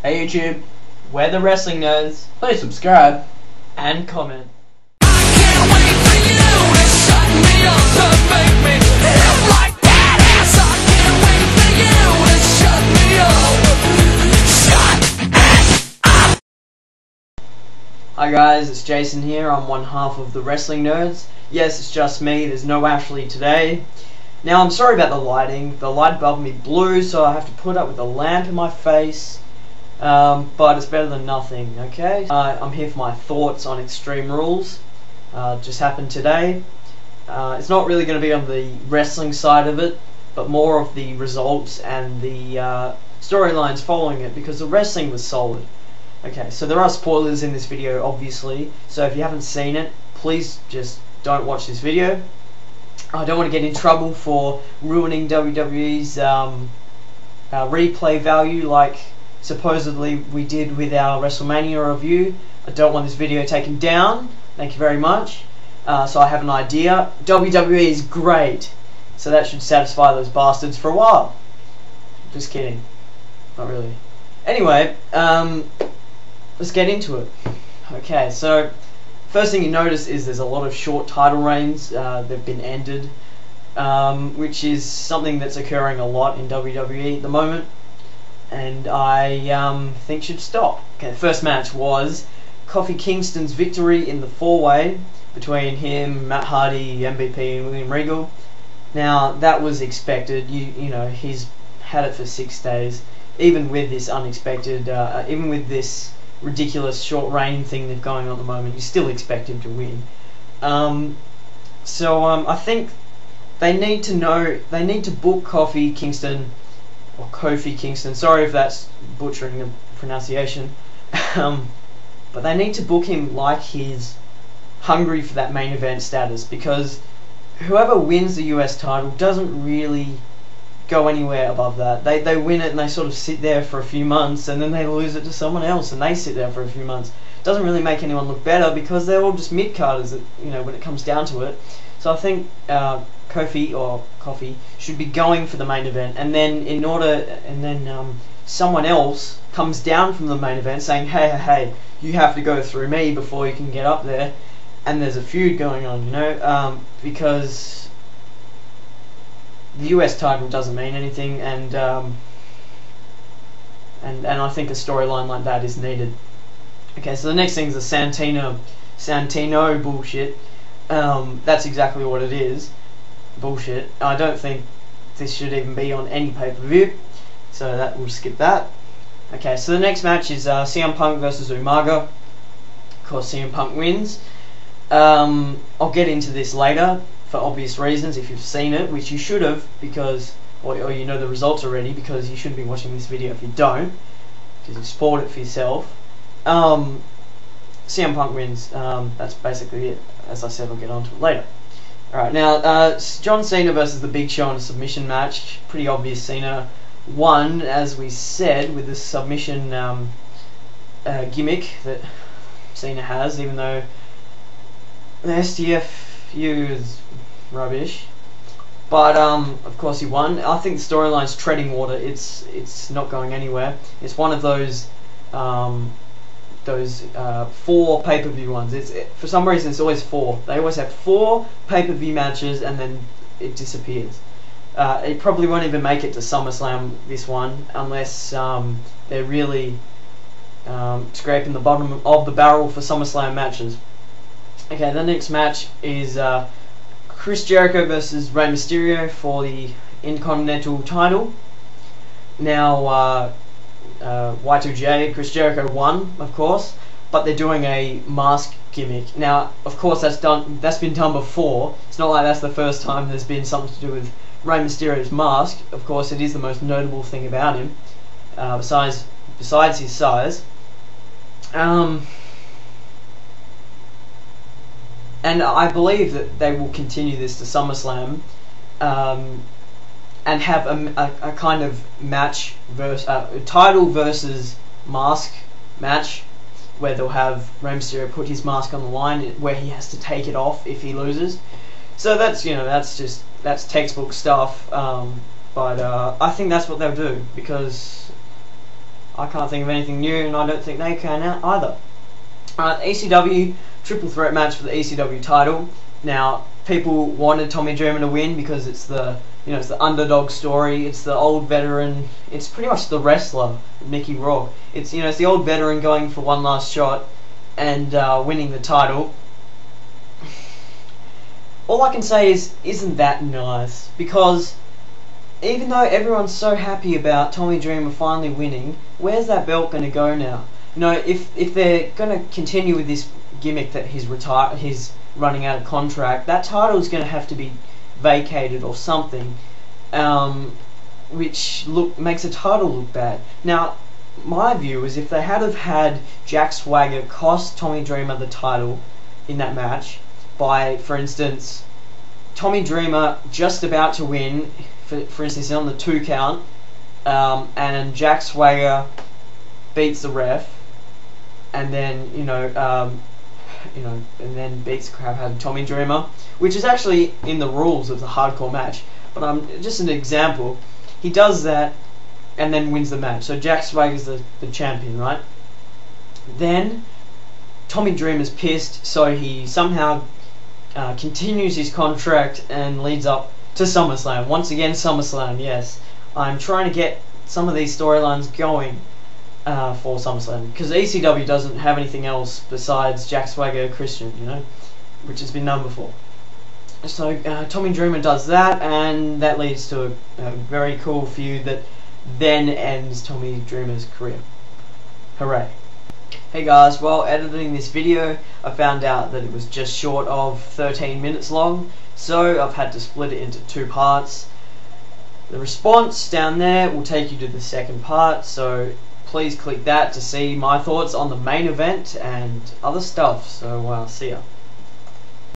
Hey YouTube, we're the Wrestling Nerds. Please subscribe and comment. Hi guys, it's Jason here. I'm one half of the Wrestling Nerds. Yes, it's just me. There's no Ashley today. Now, I'm sorry about the lighting. The light above me blew, so I have to put up with a lamp in my face. But it's better than nothing, okay? I'm here for my thoughts on Extreme Rules. Just happened today. It's not really going to be on the wrestling side of it, but more of the results and the storylines following it, because the wrestling was solid. Okay, so there are spoilers in this video, obviously, so if you haven't seen it, please just don't watch this video. I don't want to get in trouble for ruining WWE's replay value like supposedly we did with our WrestleMania review. I don't want this video taken down. Thank you very much. So I have an idea. WWE is great, so that should satisfy those bastards for a while. Just kidding. Not really. Anyway, let's get into it. Okay, so first thing you notice is there's a lot of short title reigns. They've been ended, which is something that's occurring a lot in WWE at the moment, and I think should stop. Okay, the first match was Kofi Kingston's victory in the four-way between him, Matt Hardy, MVP, and William Regal. Now that was expected. You know, he's had it for 6 days. Even with this unexpected, even with this ridiculous short reign thing they've going on at the moment, you still expect him to win. I think they need to book Kofi Kingston, or Kofi Kingston, sorry if that's butchering the pronunciation, but they need to book him like he's hungry for that main event status, because whoever wins the US title doesn't really go anywhere above that. They win it and they sort of sit there for a few months, and then they lose it to someone else and they sit there for a few months. It doesn't really make anyone look better, because they're all just mid-carders, you know, when it comes down to it. So I think Kofi should be going for the main event, and then someone else comes down from the main event saying, hey, you have to go through me before you can get up there, and there's a feud going on, you know, because the US title doesn't mean anything, and I think a storyline like that is needed. Okay, so the next thing is the Santino bullshit. That's exactly what it is. Bullshit. I don't think this should even be on any pay-per-view, so that we'll skip that. Okay, so the next match is CM Punk versus Umaga. Of course, CM Punk wins. I'll get into this later for obvious reasons if you've seen it, which you should have, because or you know the results already, because you shouldn't be watching this video if you don't, because you've spoiled it for yourself. CM Punk wins. That's basically it. As I said, I'll get onto it later. Alright, now John Cena versus The Big Show in a submission match. Pretty obvious Cena won, as we said, with the submission gimmick that Cena has, even though the STFU is rubbish. But of course he won. I think the storyline's treading water. It's not going anywhere. It's one of those 4 pay-per-view ones. For some reason it's always 4. They always have 4 pay-per-view matches and then it disappears. It probably won't even make it to SummerSlam, this one, unless they're really scraping the bottom of the barrel for SummerSlam matches. Okay, the next match is Chris Jericho versus Rey Mysterio for the Intercontinental title. Now, Y2J, Chris Jericho won, of course, but they're doing a mask gimmick. Now, of course, that's been done before. It's not like that's the first time there's been something to do with Rey Mysterio's mask. Of course, it is the most notable thing about him, besides his size. And I believe that they will continue this to SummerSlam, and have a kind of match, title versus mask match, where they'll have Rey Mysterio put his mask on the line, where he has to take it off if he loses. So that's, you know, that's textbook stuff. But I think that's what they'll do, because I can't think of anything new, and I don't think they can either. ECW triple threat match for the ECW title. Now, people wanted Tommy Dreamer to win because it's the it's the underdog story. It's the old veteran. It's pretty much the wrestler, Mickey Rourke. It's it's the old veteran going for one last shot and winning the title. All I can say is, isn't that nice? Because even though everyone's so happy about Tommy Dreamer finally winning, where's that belt going to go now? If they're going to continue with this gimmick that he's running out of contract, that title is going to have to be vacated or something, which makes the title look bad. Now, my view is if they had have had Jack Swagger cost Tommy Dreamer the title in that match by, for instance, Tommy Dreamer just about to win, for instance, on the 2 count, and Jack Swagger beats the ref, and then and then beats the crap out of Tommy Dreamer, which is actually in the rules of the hardcore match. But just an example, he does that and then wins the match. So Jack Swagger's the champion, right? Then Tommy Dreamer's pissed, so he somehow continues his contract and leads up to SummerSlam. Once again, SummerSlam, yes. I'm trying to get some of these storylines going for SummerSlam, because ECW doesn't have anything else besides Jack Swagger Christian, which has been done before. So Tommy Dreamer does that, and that leads to a very cool feud that then ends Tommy Dreamer's career. Hooray. Hey guys, while editing this video, I found out that it was just short of 13 minutes long, so I've had to split it into 2 parts. The response down there will take you to the second part, so please click that to see my thoughts on the main event and other stuff. So see ya.